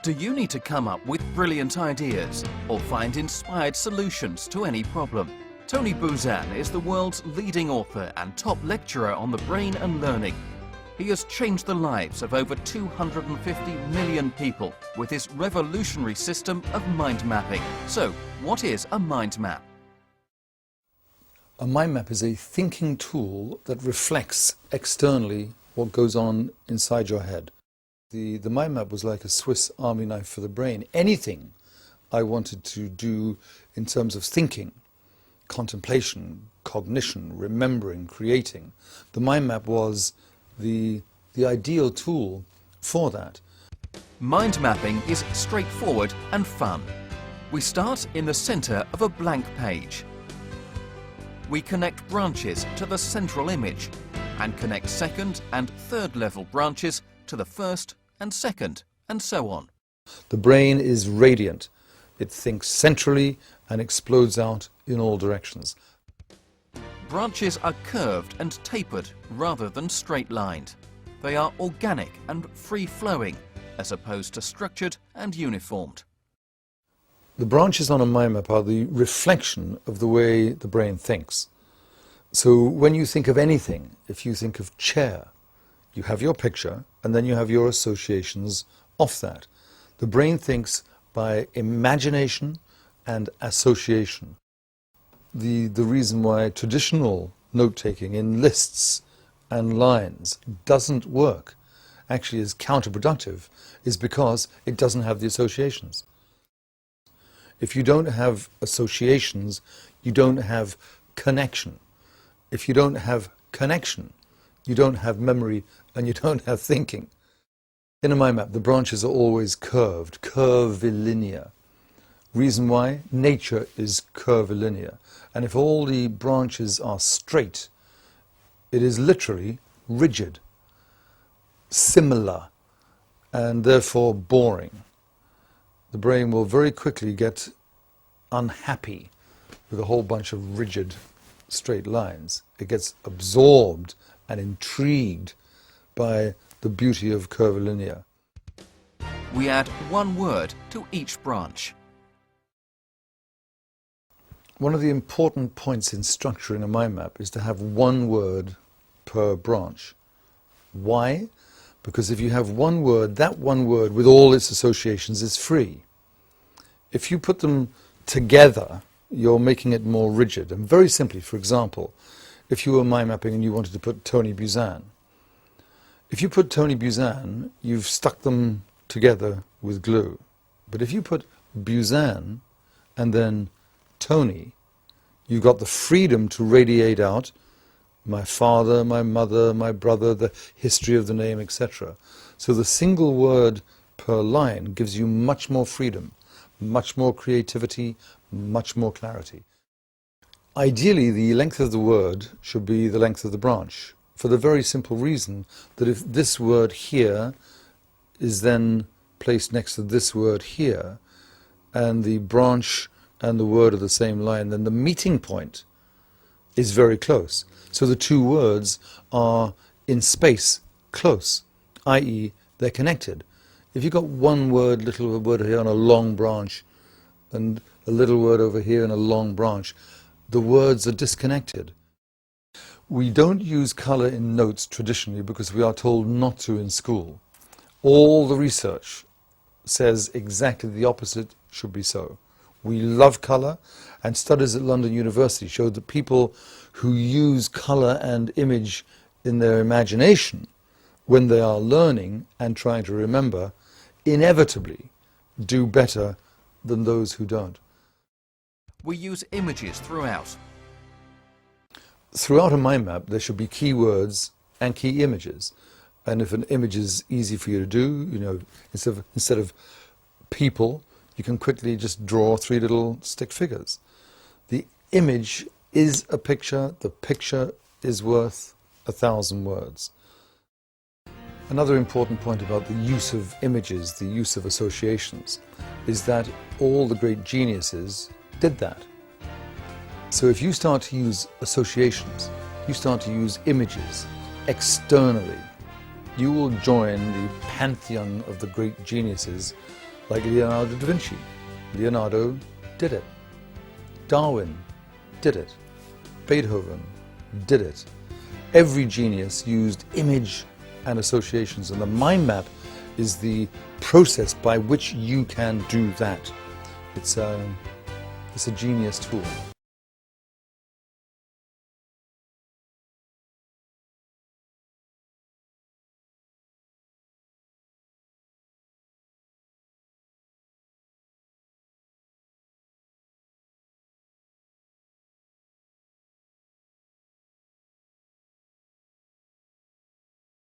Do you need to come up with brilliant ideas or find inspired solutions to any problem? Tony Buzan is the world's leading author and top lecturer on the brain and learning. He has changed the lives of over 250 million people with his revolutionary system of mind mapping. So, what is a mind map? A mind map is a thinking tool that reflects externally what goes on inside your head. The mind map was like a Swiss army knife for the brain. Anything I wanted to do in terms of thinking, contemplation, cognition, remembering, creating, the mind map was the ideal tool for that. Mind mapping is straightforward and fun. We start in the center of a blank page. We connect branches to the central image and connect second and third level branches to the first and second, and so on. The brain is radiant. It thinks centrally and explodes out in all directions. Branches are curved and tapered rather than straight-lined. They are organic and free-flowing, as opposed to structured and uniformed. The branches on a mind map are the reflection of the way the brain thinks. So when you think of anything, if you think of chair, you have your picture and then you have your associations off that. The brain thinks by imagination and association. The reason why traditional note-taking in lists and lines doesn't work, actually is counterproductive, is because it doesn't have the associations. If you don't have associations, you don't have connection. If you don't have connection, you don't have memory and you don't have thinking. In a mind map, the branches are always curved, curvilinear. Reason why? Nature is curvilinear. And if all the branches are straight, it is literally rigid, similar, and therefore boring. The brain will very quickly get unhappy with a whole bunch of rigid, straight lines. It gets absorbed and intrigued by the beauty of curvilinear. We add one word to each branch. One of the important points in structuring a mind map is to have one word per branch. Why? Because if you have one word, that one word with all its associations is free. If you put them together, you're making it more rigid. And very simply, for example, if you were mind mapping and you wanted to put Tony Buzan, if you put Tony Buzan, you've stuck them together with glue. But if you put Buzan and then Tony, you've got the freedom to radiate out my father, my mother, my brother, the history of the name, etc. So the single word per line gives you much more freedom, much more creativity, much more clarity. Ideally, the length of the word should be the length of the branch, for the very simple reason that if this word here is then placed next to this word here, and the branch and the word are the same line, then the meeting point is very close. So the two words are in space close, i.e. they're connected. If you've got one word, little word here on a long branch, and a little word over here in a long branch, the words are disconnected. We don't use colour in notes traditionally because we are told not to in school. All the research says exactly the opposite should be so. We love colour, and studies at London University showed that people who use colour and image in their imagination when they are learning and trying to remember inevitably do better than those who don't. We use images throughout. Throughout a mind map, there should be key words and key images. And if an image is easy for you to do, you know, instead of people, you can quickly just draw 3 little stick figures. The image is a picture. The picture is worth 1,000 words. Another important point about the use of images, the use of associations, is that all the great geniuses did that. So if you start to use associations, you start to use images externally, you will join the pantheon of the great geniuses like Leonardo da Vinci. Leonardo did it. Darwin did it. Beethoven did it. Every genius used image and associations, and the mind map is the process by which you can do that. It's a genius tool.